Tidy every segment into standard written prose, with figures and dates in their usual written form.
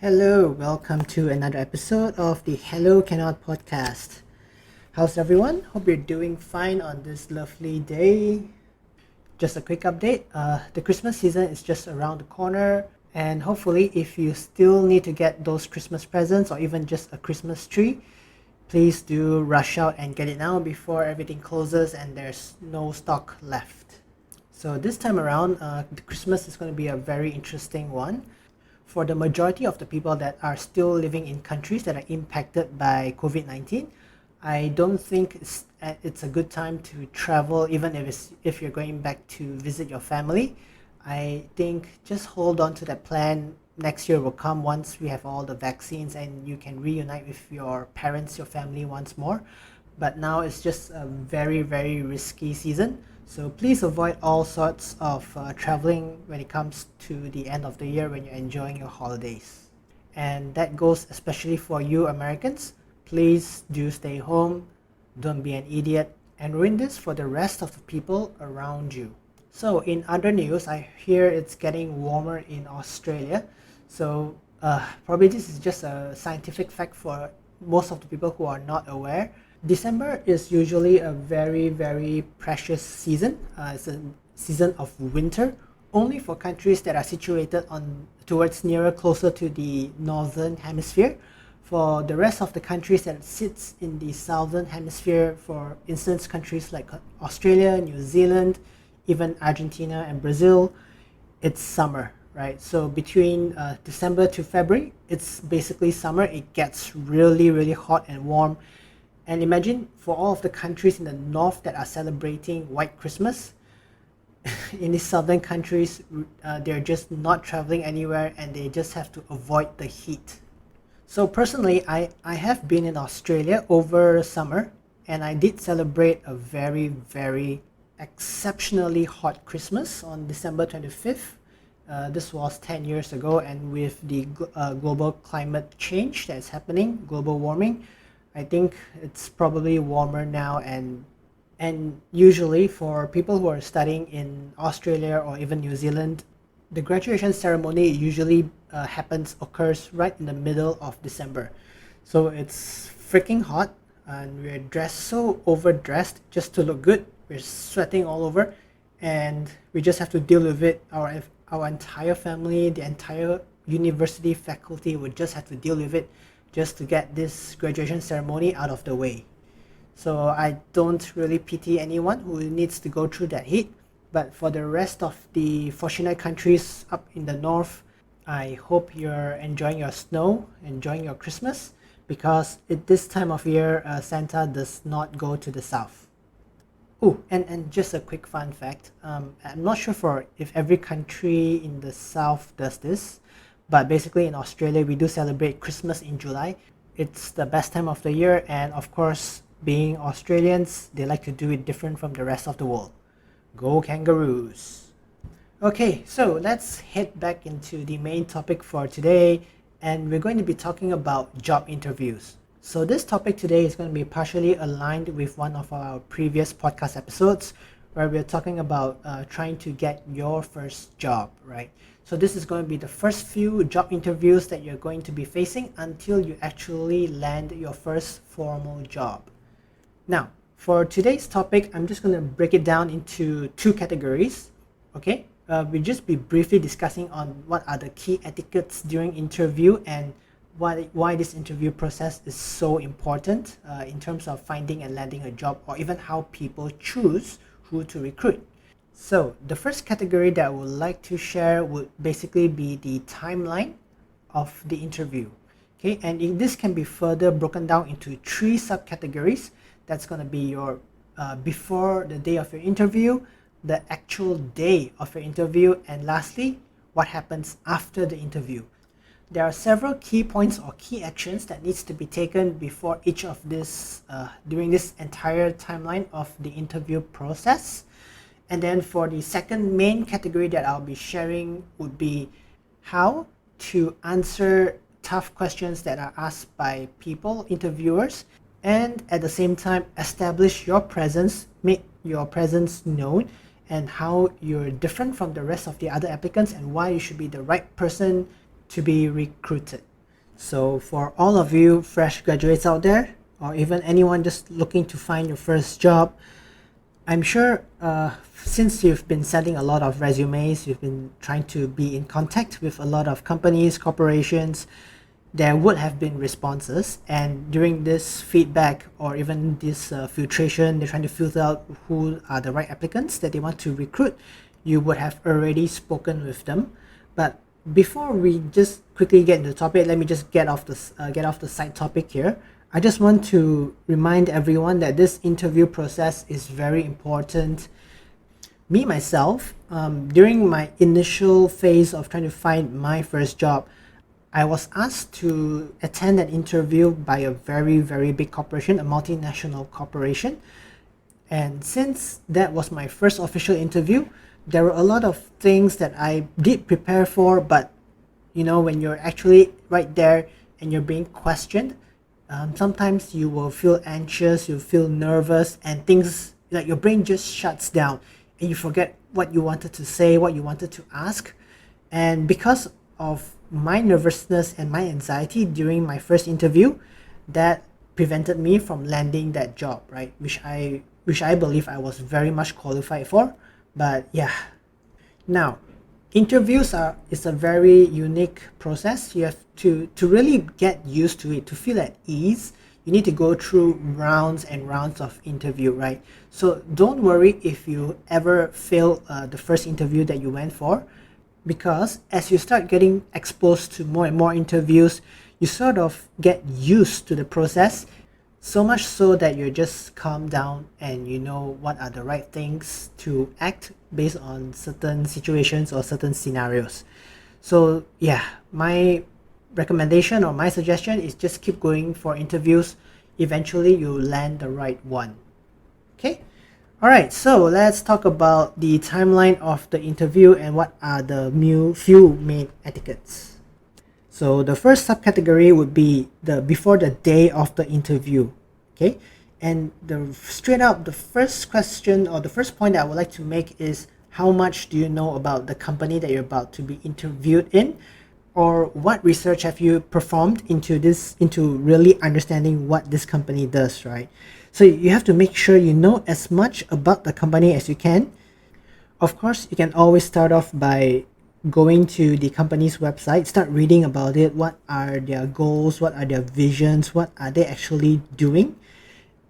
Hello, welcome to another episode of the Hello Cannot podcast. How's everyone? Hope you're doing fine on this lovely day. Just a quick update, the Christmas season is just around the corner, and hopefully if you still need to get those Christmas presents or even just a Christmas tree, please do rush out and get it now before everything closes and there's no stock left. So this time around, the Christmas is going to be a very interesting one. For the majority of the people that are still living in countries that are impacted by COVID-19, I don't think it's a good time to travel, even if you're going back to visit your family. I think just hold on to that plan. Next year will come once we have all the vaccines and you can reunite with your parents, your family once more. But now it's just a very, very risky season. So please avoid all sorts of traveling when it comes to the end of the year when you're enjoying your holidays. And that goes especially for you Americans. Please do stay home, don't be an idiot, and ruin this for the rest of the people around you. So in other news, I hear it's getting warmer in Australia. So probably this is just a scientific fact for most of the people who are not aware. December is usually a very, very precious season. It's a season of winter, only for countries that are situated towards closer to the northern hemisphere. For the rest of the countries that sits in the southern hemisphere, for instance, countries like Australia, New Zealand, even Argentina and Brazil, it's summer, right? So between December to February, it's basically summer. It gets really, really hot and warm. And imagine for all of the countries in the north that are celebrating White Christmas, in the southern countries, they're just not traveling anywhere and they just have to avoid the heat. So personally, I have been in Australia over summer and I did celebrate a very, very exceptionally hot Christmas on December 25th. This was 10 years ago, and with the global climate change that's happening, global warming, I think it's probably warmer now, and usually for people who are studying in Australia or even New Zealand, the graduation ceremony usually occurs right in the middle of December. So it's freaking hot and we're dressed so overdressed just to look good. We're sweating all over and we just have to deal with it. Our entire family, the entire university faculty would just have to deal with it just to get this graduation ceremony out of the way. So I don't really pity anyone who needs to go through that heat, but for the rest of the fortunate countries up in the north, I hope you're enjoying your snow, enjoying your Christmas, because at this time of year, Santa does not go to the south. Oh, and just a quick fun fact, I'm not sure if every country in the south does this, but basically in Australia, we do celebrate Christmas in July. It's the best time of the year, and of course, being Australians, they like to do it different from the rest of the world. Go Kangaroos! Okay, so let's head back into the main topic for today, and we're going to be talking about job interviews. So this topic today is going to be partially aligned with one of our previous podcast episodes where we're talking about trying to get your first job, right? So this is going to be the first few job interviews that you're going to be facing until you actually land your first formal job. Now, for today's topic, I'm just going to break it down into two categories, okay? We'll just be briefly discussing on what are the key etiquettes during interview and why this interview process is so important in terms of finding and landing a job, or even how people choose who to recruit. So the first category that I would like to share would basically be the timeline of the interview. Okay, and this can be further broken down into three subcategories. That's going to be your before the day of your interview, the actual day of your interview, and lastly, what happens after the interview. There are several key points or key actions that needs to be taken before each of this during this entire timeline of the interview process. And then for the second main category that I'll be sharing would be how to answer tough questions that are asked by people, interviewers, and at the same time establish your presence, make your presence known, and how you're different from the rest of the other applicants and why you should be the right person to be recruited. So for all of you fresh graduates out there, or even anyone just looking to find your first job, I'm sure since you've been sending a lot of resumes, you've been trying to be in contact with a lot of companies, corporations, there would have been responses. And during this feedback or even this filtration, they're trying to filter out who are the right applicants that they want to recruit. You would have already spoken with them. But before we just quickly get into the topic, let me just get off the side topic here. I just want to remind everyone that this interview process is very important. Me myself, during my initial phase of trying to find my first job, I was asked to attend an interview by a very, very big corporation, a multinational corporation. And since that was my first official interview, there were a lot of things that I did prepare for, but when you're actually right there and you're being questioned, sometimes you will feel anxious, you feel nervous, and things like your brain just shuts down and you forget what you wanted to say, what you wanted to ask. And because of my nervousness and my anxiety during my first interview, that prevented me from landing that job, right? Which I believe I was very much qualified for. But yeah. Now, interviews is a very unique process. You have to really get used to it, to feel at ease. You need to go through rounds and rounds of interview, right? So don't worry if you ever fail the first interview that you went for, because as you start getting exposed to more and more interviews, you sort of get used to the process, so much so that you're just calm down and you know what are the right things to act based on certain situations or certain scenarios. So yeah, my recommendation or my suggestion is just keep going for interviews. Eventually you'll land the right one. Okay. All right, so let's talk about the timeline of the interview and what are the few main etiquettes. So the first subcategory would be before the day of the interview, okay? And straight up, the first question or the first point that I would like to make is, how much do you know about the company that you're about to be interviewed in? Or what research have you performed into really understanding what this company does, right? So you have to make sure you know as much about the company as you can. Of course, you can always start off by going to the company's website, start reading about it. What are their goals? What are their visions? What are they actually doing?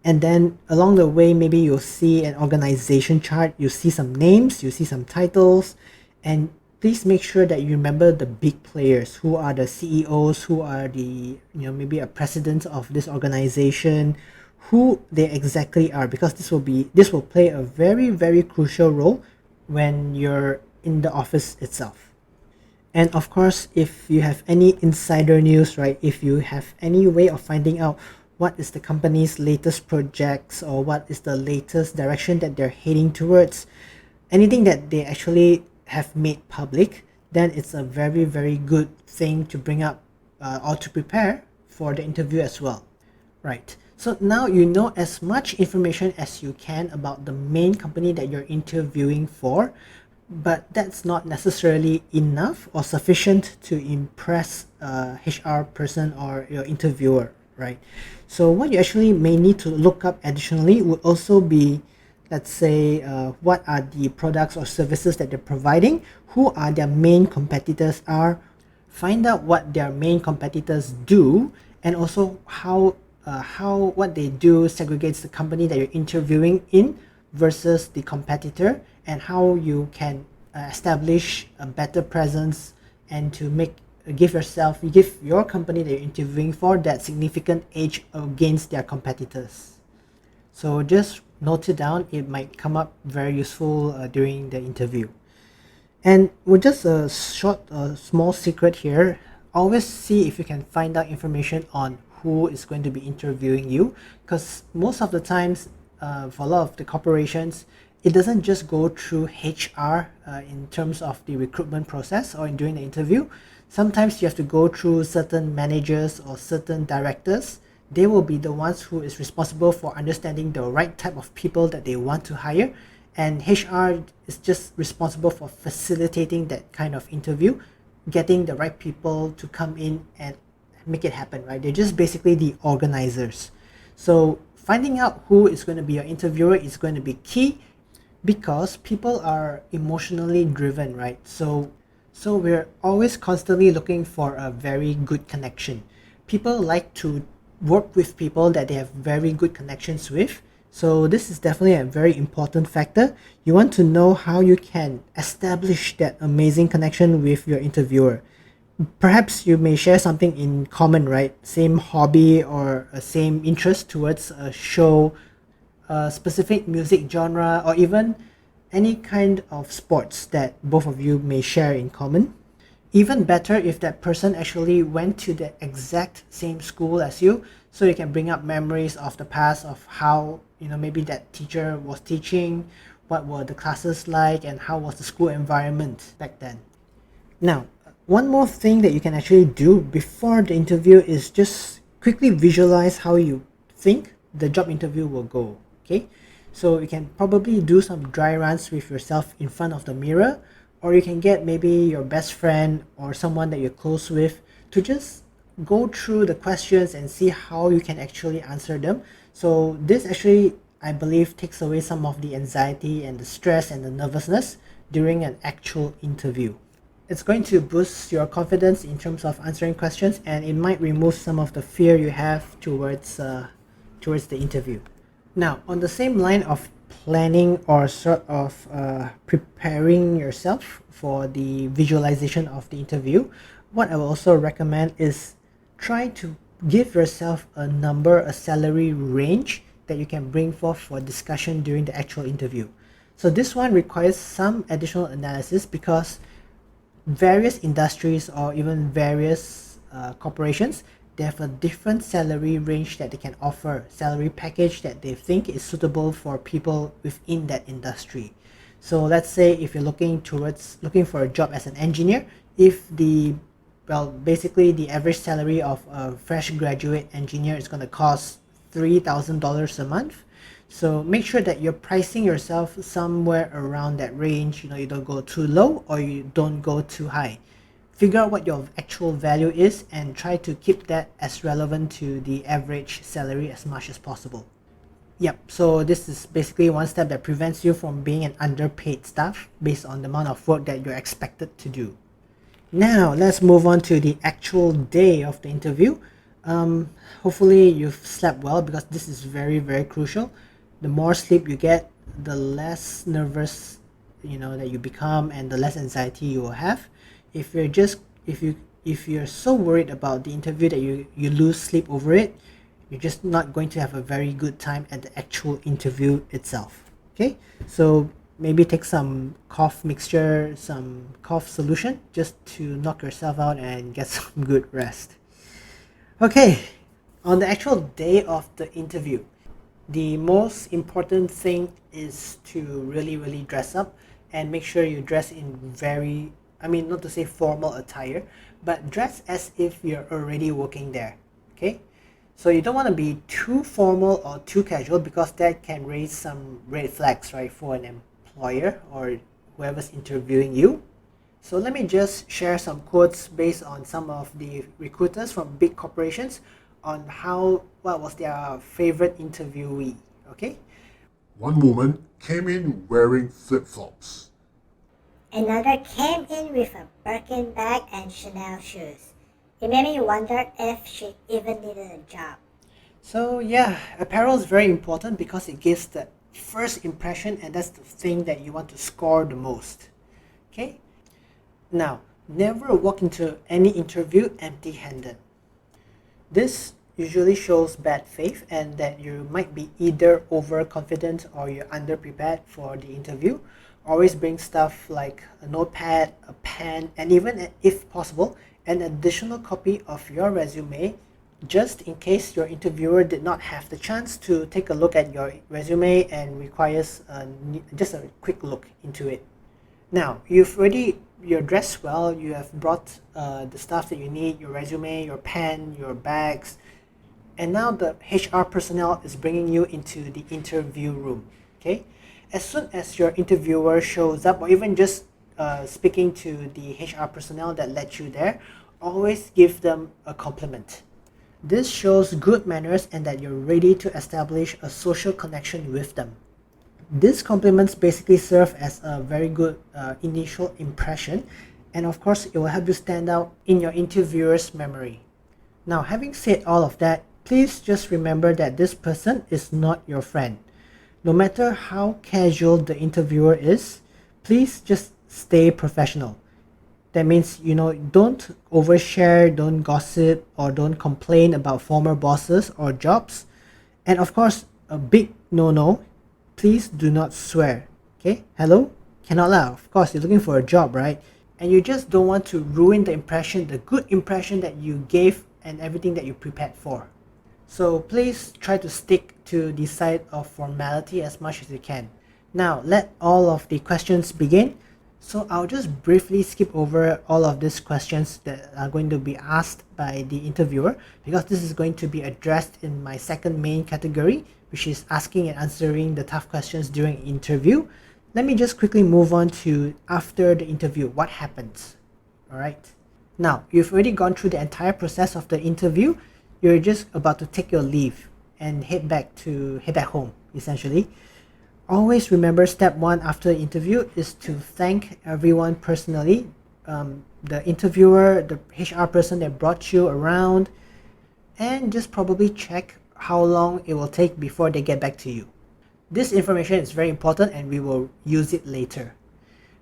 And then along the way, maybe you'll see an organization chart, you see some names, you see some titles, and please make sure that you remember the big players. Who are the CEOs? Who are the, maybe a president of this organization? Who they exactly are, because this will play a very, very crucial role when you're in the office itself. And of course, if you have any insider news, right, if you have any way of finding out what is the company's latest projects or what is the latest direction that they're heading towards, anything that they actually have made public, then it's a very, very good thing to bring up or to prepare for the interview as well. Right. So now you know as much information as you can about the main company that you're interviewing for, but that's not necessarily enough or sufficient to impress a HR person or your interviewer, right? So what you actually may need to look up additionally would also be, let's say, what are the products or services that they're providing, who are their main competitors are, find out what their main competitors do, and also how what they do segregates the company that you're interviewing in versus the competitor, and how you can establish a better presence and to give your company that you're interviewing for that significant edge against their competitors. So just note it down, it might come up very useful during the interview. And with just a small secret here, always see if you can find out information on who is going to be interviewing you, because most of the times for a lot of the corporations, it doesn't just go through HR in terms of the recruitment process or during the interview. Sometimes you have to go through certain managers or certain directors. They will be the ones who is responsible for understanding the right type of people that they want to hire, and HR is just responsible for facilitating that kind of interview, getting the right people to come in and make it happen, right? They're just basically the organizers. So finding out who is going to be your interviewer is going to be key, because people are emotionally driven, right? So we're always constantly looking for a very good connection. People like to work with people that they have very good connections with. So this is definitely a very important factor. You want to know how you can establish that amazing connection with your interviewer. Perhaps you may share something in common, right? Same hobby or a same interest towards a show, a specific music genre, or even any kind of sports that both of you may share in common. Even better if that person actually went to the exact same school as you, so you can bring up memories of the past of how, maybe that teacher was teaching, what were the classes like, and how was the school environment back then. Now, one more thing that you can actually do before the interview is just quickly visualize how you think the job interview will go. Okay, so you can probably do some dry runs with yourself in front of the mirror, or you can get maybe your best friend or someone that you're close with to just go through the questions and see how you can actually answer them. So this actually, I believe, takes away some of the anxiety and the stress and the nervousness during an actual interview. It's going to boost your confidence in terms of answering questions, and it might remove some of the fear you have towards the interview. Now, on the same line of planning or sort of preparing yourself for the visualization of the interview, what I will also recommend is try to give yourself a number, a salary range that you can bring forth for discussion during the actual interview. So this one requires some additional analysis, because various industries or even various corporations, they have a different salary range that they can offer, salary package that they think is suitable for people within that industry. So let's say if you're looking for a job as an engineer, if basically the average salary of a fresh graduate engineer is going to cost $3,000 a month. So make sure that you're pricing yourself somewhere around that range. You don't go too low or you don't go too high. Figure out what your actual value is and try to keep that as relevant to the average salary as much as possible. Yep, so this is basically one step that prevents you from being an underpaid staff based on the amount of work that you're expected to do. Now, let's move on to the actual day of the interview. Hopefully you've slept well, because this is very, very crucial. The more sleep you get, the less nervous that you become, and the less anxiety you will have. If you're so worried about the interview that you lose sleep over it, you're just not going to have a very good time at the actual interview itself. Okay, so maybe take some cough mixture, some cough solution, just to knock yourself out and get some good rest. Okay, on the actual day of the interview, the most important thing is to really dress up and make sure you dress in not to say formal attire, but dress as if you're already working there. Okay, so you don't want to be too formal or too casual, because that can raise some red flags, right, for an employer or whoever's interviewing you. So let me just share some quotes based on some of the recruiters from big corporations on what was their favorite interviewee. Okay, One woman came in wearing flip-flops. Another came in with a Birkin bag and Chanel shoes. It made me wonder if she even needed a job. so yeah, apparel is very important because it gives the first impression, and that's the thing that you want to score the most. Okay, now never walk into any interview empty-handed. This usually shows bad faith, and that you might be either overconfident or you're underprepared for the interview. Always bring stuff like a notepad, a pen, and even, if possible, an additional copy of your resume, just in case your interviewer did not have the chance to take a look at your resume and requires just a quick look into it. Now, you're dressed well, you have brought the stuff that you need, your resume, your pen, your bags, and now the HR personnel is bringing you into the interview room. Okay, as soon as your interviewer shows up, or even just speaking to the HR personnel that led you there, always give them a compliment. This shows good manners and that you're ready to establish a social connection with them. These compliments basically serve as a very good initial impression, and of course it will help you stand out in your interviewer's memory. Now, having said all of that, please just remember that this person is not your friend. No matter how casual the interviewer is, please just stay professional. That means, don't overshare, don't gossip, or don't complain about former bosses or jobs. And of course, a big no, please do not swear. Okay? Hello? Cannot laugh. Of course, you're looking for a job, right? And you just don't want to ruin the impression, the good impression that you gave and everything that you prepared for. So please try to stick to the side of formality as much as you can. Now, let all of the questions begin. So I'll just briefly skip over all of these questions that are going to be asked by the interviewer, because this is going to be addressed in my second main category, which is asking and answering the tough questions during interview. Let me just quickly move on to after the interview, what happens. Alright. Now, you've already gone through the entire process of the interview. You're just about to take your leave and head back home, essentially. Always remember, step one after the interview is to thank everyone personally. The interviewer, the HR person that brought you around, and just probably check how long it will take before they get back to you. This information is very important and we will use it later.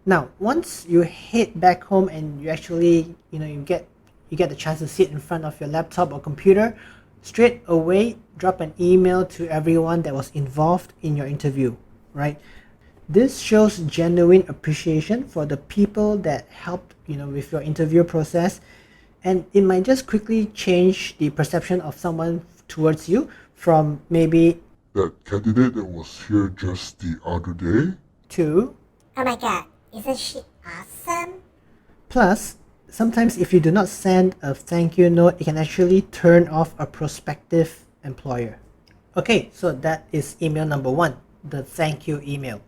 Now, once you head back home and you actually, you get the chance to sit in front of your laptop or computer, straight away drop an email to everyone that was involved in your interview, right? This shows genuine appreciation for the people that helped, with your interview process, and it might just quickly change the perception of someone towards you from maybe That candidate that was here just the other day? to Oh my god, isn't she awesome? plus. Sometimes if you do not send a thank you note, it can actually turn off a prospective employer. Okay, so that is email number one, the thank you email.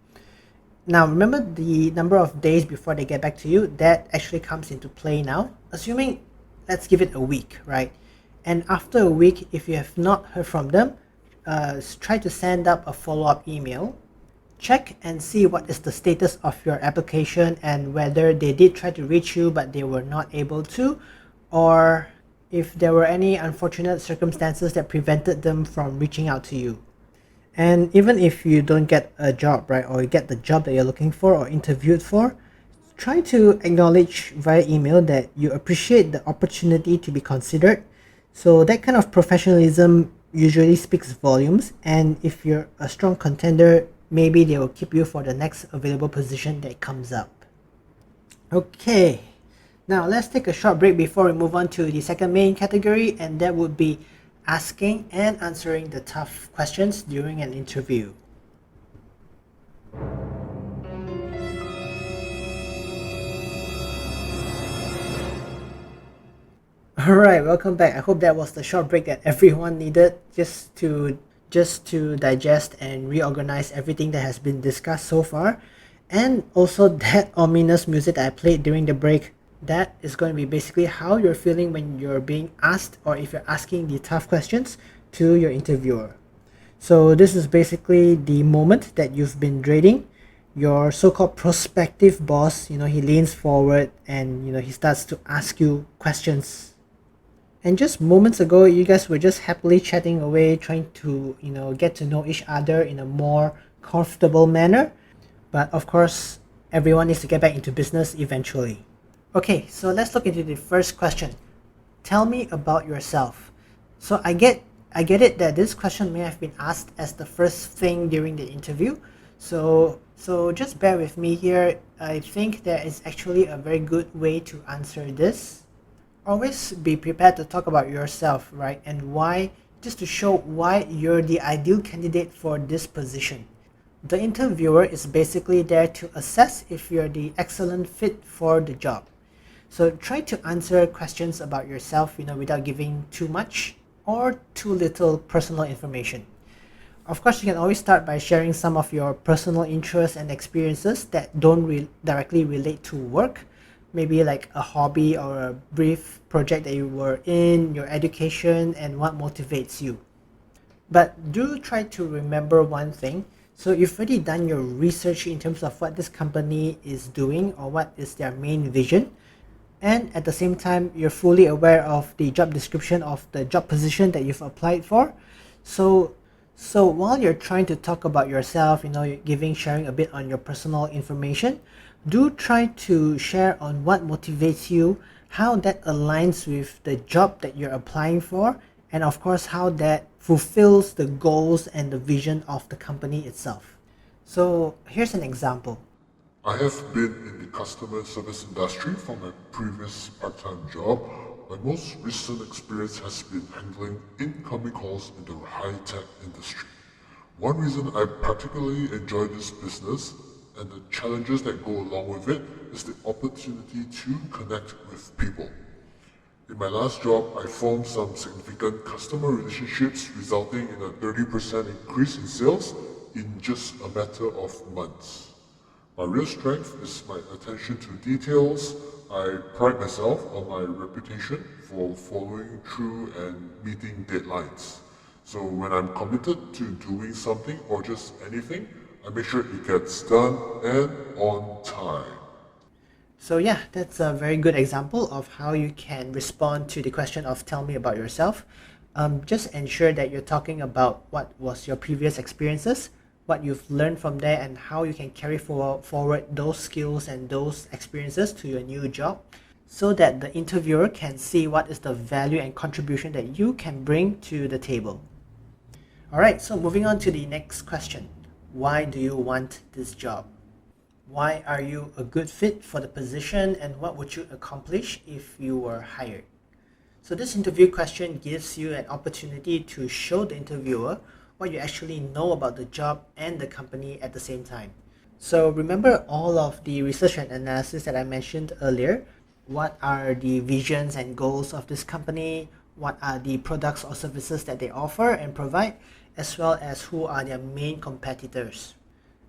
Now remember the number of days before they get back to you, that actually comes into play now. Assuming, let's give it a week, right? And after a week, if you have not heard from them, try to send up a follow-up email. Check and see what is the status of your application and whether they did try to reach you but they were not able to, or if there were any unfortunate circumstances that prevented them from reaching out to you. And even if you don't get a job, right, or you get the job that you're looking for or interviewed for, try to acknowledge via email that you appreciate the opportunity to be considered. So that kind of professionalism usually speaks volumes, and if you're a strong contender, maybe they will keep you for the next available position that comes up. Okay, now let's take a short break before we move on to the second main category, and that would be asking and answering the tough questions during an interview. Alright, welcome back. I hope that was the short break that everyone needed just to digest and reorganize everything that has been discussed so far. And also that ominous music that I played during the break, that is going to be basically how you're feeling when you're being asked, or if you're asking the tough questions to your interviewer. So this is basically the moment that you've been dreading. Your so-called prospective boss, he leans forward and he starts to ask you questions. And just moments ago, you guys were just happily chatting away, trying to, get to know each other in a more comfortable manner. But of course, everyone needs to get back into business eventually. Okay, so let's look into the first question. Tell me about yourself. So I get it that this question may have been asked as the first thing during the interview. So just bear with me here. I think there is actually a very good way to answer this. Always be prepared to talk about yourself, right? And why, just to show why you're the ideal candidate for this position. The interviewer is basically there to assess if you're the excellent fit for the job. So try to answer questions about yourself, without giving too much or too little personal information. Of course, you can always start by sharing some of your personal interests and experiences that don't directly relate to work. maybe like a hobby or a brief project that you were in, your education, and what motivates you. But do try to remember one thing. So you've already done your research in terms of what this company is doing or what is their main vision. And at the same time, you're fully aware of the job description of the job position that you've applied for. So while you're trying to talk about yourself, you're sharing a bit on your personal information, do try to share on what motivates you, how that aligns with the job that you're applying for, and of course how that fulfills the goals and the vision of the company itself. So here's an example. I have been in the customer service industry for my previous part-time job. My most recent experience has been handling incoming calls in the high-tech industry. One reason I particularly enjoy this business and the challenges that go along with it is the opportunity to connect with people. In my last job, I formed some significant customer relationships, resulting in a 30% increase in sales in just a matter of months. My real strength is my attention to details. I pride myself on my reputation for following through and meeting deadlines. So when I'm committed to doing something or just anything, I make sure it gets done and on time. So yeah, that's a very good example of how you can respond to the question of tell me about yourself. Just ensure that you're talking about what was your previous experiences, what you've learned from there, and how you can carry forward those skills and those experiences to your new job, so that the interviewer can see what is the value and contribution that you can bring to the table. Alright, so moving on to the next question. Why do you want this job? Why are you a good fit for the position, and what would you accomplish if you were hired? So this interview question gives you an opportunity to show the interviewer what you actually know about the job and the company at the same time. So remember all of the research and analysis that I mentioned earlier. What are the visions and goals of this company? What are the products or services that they offer and provide, as well as who are their main competitors?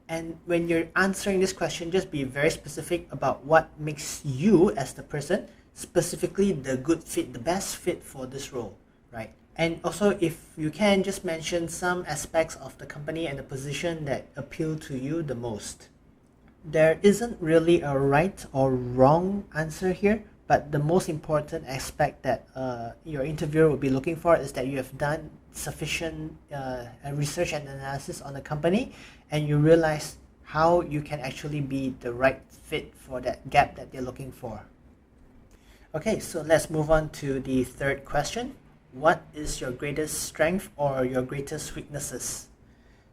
And when you're answering this question, just be very specific about what makes you as the person, specifically the good fit, the best fit for this role, right? And also, if you can, just mention some aspects of the company and the position that appeal to you the most. There isn't really a right or wrong answer here, but the most important aspect that your interviewer will be looking for is that you have done sufficient research and analysis on the company, and you realize how you can actually be the right fit for that gap that they're looking for. Okay, so let's move on to the third question. What is your greatest strength or your greatest weaknesses?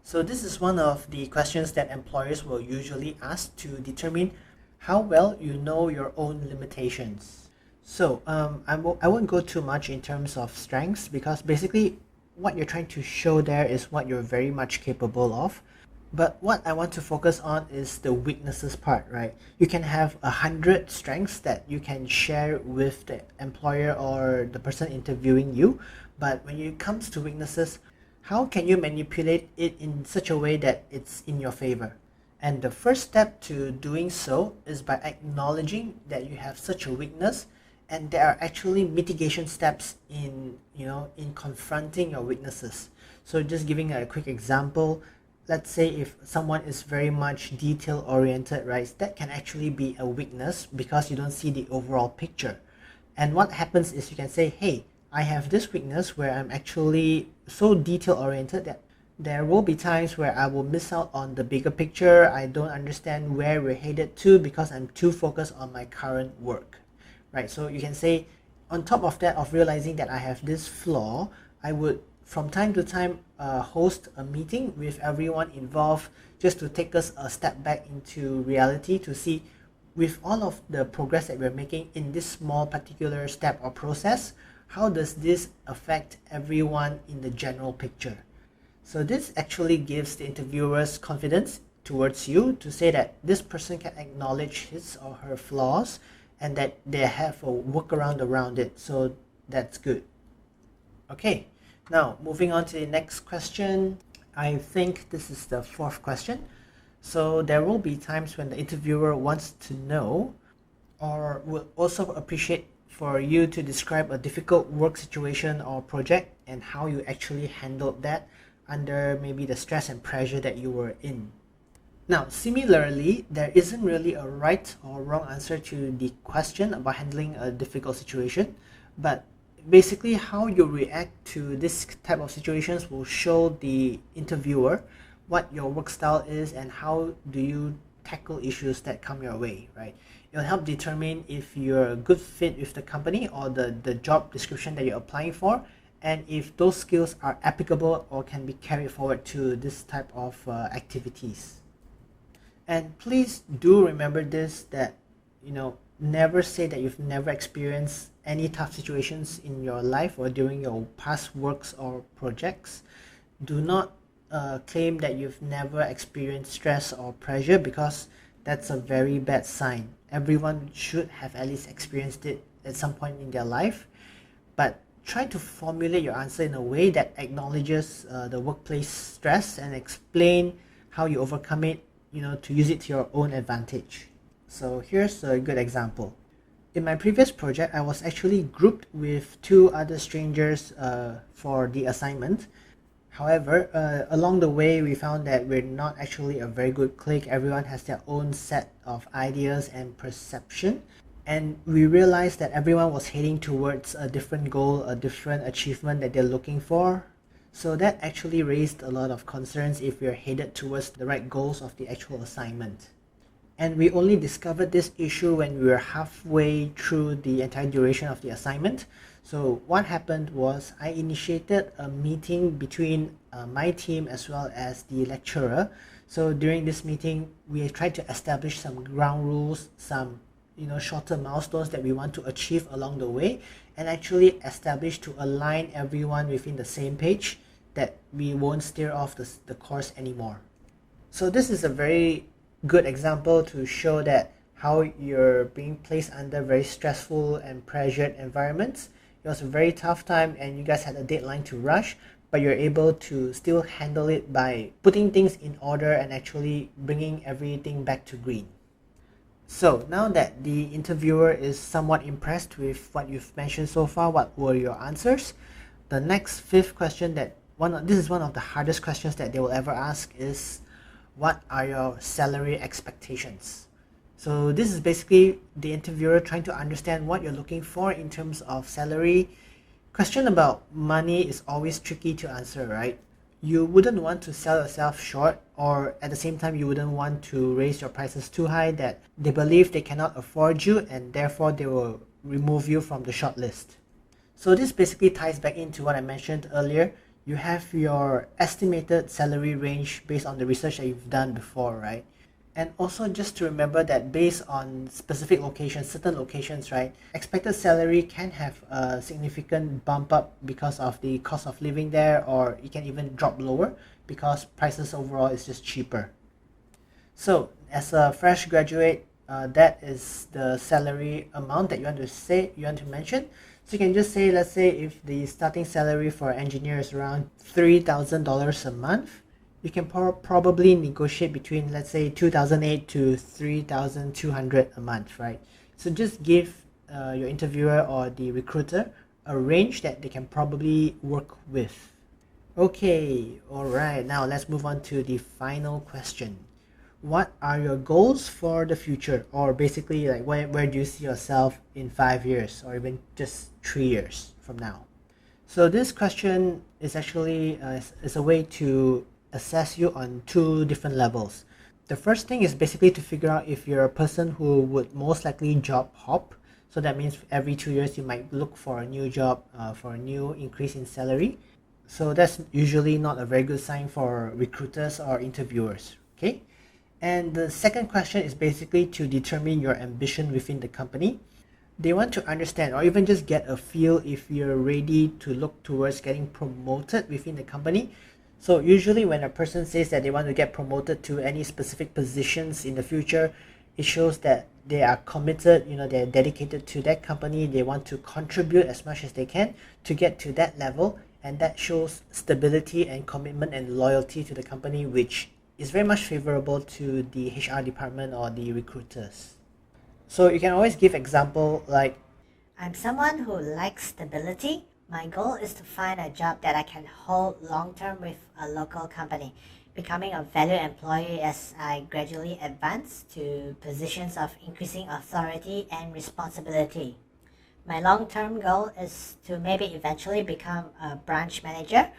So this is one of the questions that employers will usually ask to determine how well you know your own limitations. So I won't go too much in terms of strengths, because basically what you're trying to show there is what you're very much capable of. But what I want to focus on is the weaknesses part, right? You can have 100 strengths that you can share with the employer or the person interviewing you, but when it comes to weaknesses, how can you manipulate it in such a way that it's in your favor? And the first step to doing so is by acknowledging that you have such a weakness, and there are actually mitigation steps in confronting your weaknesses. So just giving a quick example, let's say if someone is very much detail oriented, right, that can actually be a weakness because you don't see the overall picture. And what happens is you can say, hey, I have this weakness where I'm actually so detail oriented that there will be times where I will miss out on the bigger picture. I don't understand where we're headed to because I'm too focused on my current work, right? So you can say, on top of that, of realizing that I have this flaw, I would from time to time host a meeting with everyone involved, just to take us a step back into reality to see, with all of the progress that we're making in this small particular step or process, how does this affect everyone in the general picture? So this actually gives the interviewers confidence towards you to say that this person can acknowledge his or her flaws and that they have a workaround around it. So that's good. Okay, now moving on to the next question. I think this is the fourth question. So there will be times when the interviewer wants to know or would also appreciate for you to describe a difficult work situation or project and how you actually handled that under maybe the stress and pressure that you were in. Now, similarly, there isn't really a right or wrong answer to the question about handling a difficult situation, but basically how you react to this type of situations will show the interviewer what your work style is and how do you tackle issues that come your way, right? It'll help determine if you're a good fit with the company or the job description that you're applying for, and if those skills are applicable or can be carried forward to this type of activities. And please do remember this, that never say that you've never experienced any tough situations in your life or during your past works or projects. Do not claim that you've never experienced stress or pressure, because that's a very bad sign. Everyone should have at least experienced it at some point in their life, but try to formulate your answer in a way that acknowledges the workplace stress and explain how you overcome it, to use it to your own advantage. So here's a good example. In my previous project, I was actually grouped with two other strangers for the assignment. However, along the way, we found that we're not actually a very good clique. Everyone has their own set of ideas and perception. And we realized that everyone was heading towards a different goal, a different achievement that they're looking for. So that actually raised a lot of concerns if we're headed towards the right goals of the actual assignment. And we only discovered this issue when we were halfway through the entire duration of the assignment. So what happened was I initiated a meeting between my team as well as the lecturer. So during this meeting, we tried to establish some ground rules, some shorter milestones that we want to achieve along the way, and actually establish to align everyone within the same page, that we won't steer off the course anymore. So this is a very good example to show that how you're being placed under very stressful and pressured environments. It was a very tough time and you guys had a deadline to rush, but you're able to still handle it by putting things in order and actually bringing everything back to green. So now that the interviewer is somewhat impressed with what you've mentioned so far, what were your answers? The next fifth question, this is one of the hardest questions that they will ever ask, is what are your salary expectations? So this is basically the interviewer trying to understand what you're looking for in terms of salary. Question about money is always tricky to answer, right? You wouldn't want to sell yourself short, or at the same time you wouldn't want to raise your prices too high that they believe they cannot afford you and therefore they will remove you from the shortlist. So this basically ties back into what I mentioned earlier. You have your estimated salary range based on the research that you've done before, right? And also just to remember that based on specific locations, certain locations, right, expected salary can have a significant bump up because of the cost of living there, or it can even drop lower because prices overall is just cheaper. So as a fresh graduate, that is the salary amount that you want to mention. So you can just say, let's say if the starting salary for an engineer is around $3,000 a month, you can probably negotiate between, let's say, $2,008 to $3,200 a month, right? So just give your interviewer or the recruiter a range that they can probably work with. Okay, alright, now let's move on to the final question. What are your goals for the future? Or basically, like, where do you see yourself in 5 years or even just 3 years from now? So this question is actually is a way to assess you on two different levels. The first thing is basically to figure out if you're a person who would most likely job hop. So that means every 2 years you might look for a new job, for a new increase in salary. So that's usually not a very good sign for recruiters or interviewers, okay? And the second question is basically to determine your ambition within the company. They want to understand or even just get a feel if you're ready to look towards getting promoted within the company. So usually when a person says that they want to get promoted to any specific positions in the future, it shows that they are committed, they're dedicated to that company. They want to contribute as much as they can to get to that level. And that shows stability and commitment and loyalty to the company, which is very much favorable to the HR department or the recruiters. So you can always give example like, I'm someone who likes stability. My goal is to find a job that I can hold long term with a local company, becoming a valued employee as I gradually advance to positions of increasing authority and responsibility. My long term goal is to maybe eventually become a branch manager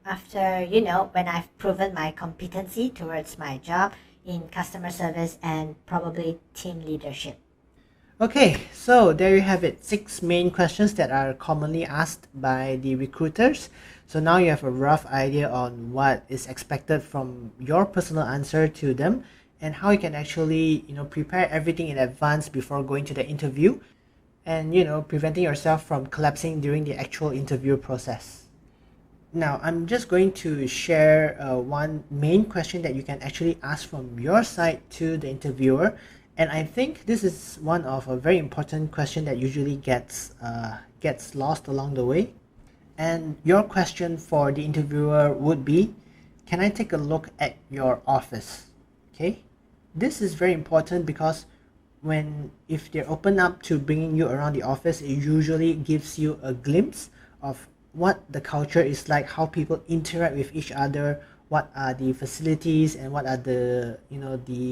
after, when I've proven my competency towards my job in customer service and probably team leadership. okay, so there you have it. 6 main questions that are commonly asked by the recruiters. So now you have a rough idea on what is expected from your personal answer to them and how you can actually, prepare everything in advance before going to the interview and, preventing yourself from collapsing during the actual interview process. Now, I'm just going to share one main question that you can actually ask from your side to the interviewer. And I think this is one of a very important question that usually gets lost along the way. And your question for the interviewer would be, can I take a look at your office? Okay, this is very important because if they're open up to bringing you around the office, it usually gives you a glimpse of what the culture is like, how people interact with each other, what are the facilities and what are the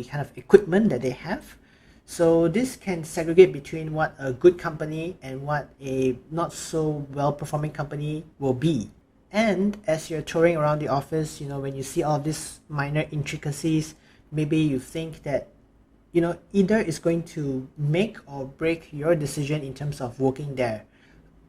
kind of equipment that they have. So this can segregate between what a good company and what a not so well performing company will be. And as you're touring around the office, when you see all of these minor intricacies, maybe you think that either it's going to make or break your decision in terms of working there.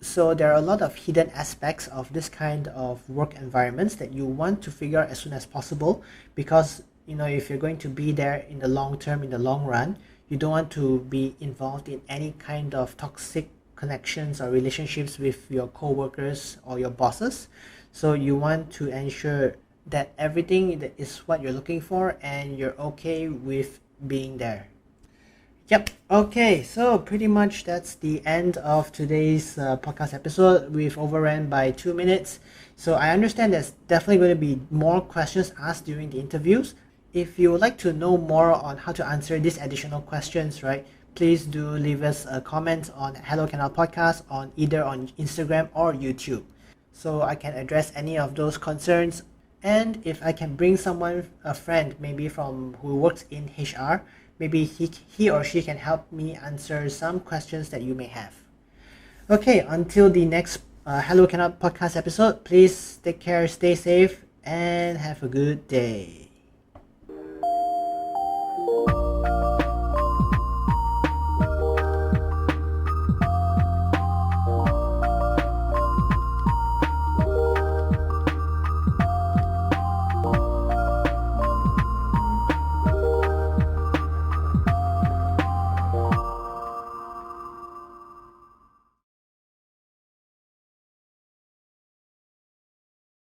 So there are a lot of hidden aspects of this kind of work environments that you want to figure out as soon as possible, because if you're going to be there in the long term, in the long run, you don't want to be involved in any kind of toxic connections or relationships with your co-workers or your bosses. So you want to ensure that everything that is what you're looking for and you're okay with being there. Yep. Okay. So pretty much that's the end of today's podcast episode. We've overran by 2 minutes. So I understand there's definitely going to be more questions asked during the interviews. If you would like to know more on how to answer these additional questions, right, please do leave us a comment on Hello Canal Podcast either on Instagram or YouTube. So I can address any of those concerns. And if I can bring someone, a friend, maybe who works in HR, maybe he or she can help me answer some questions that you may have. Okay, until the next Hello Cannot podcast episode, please take care, stay safe, and have a good day.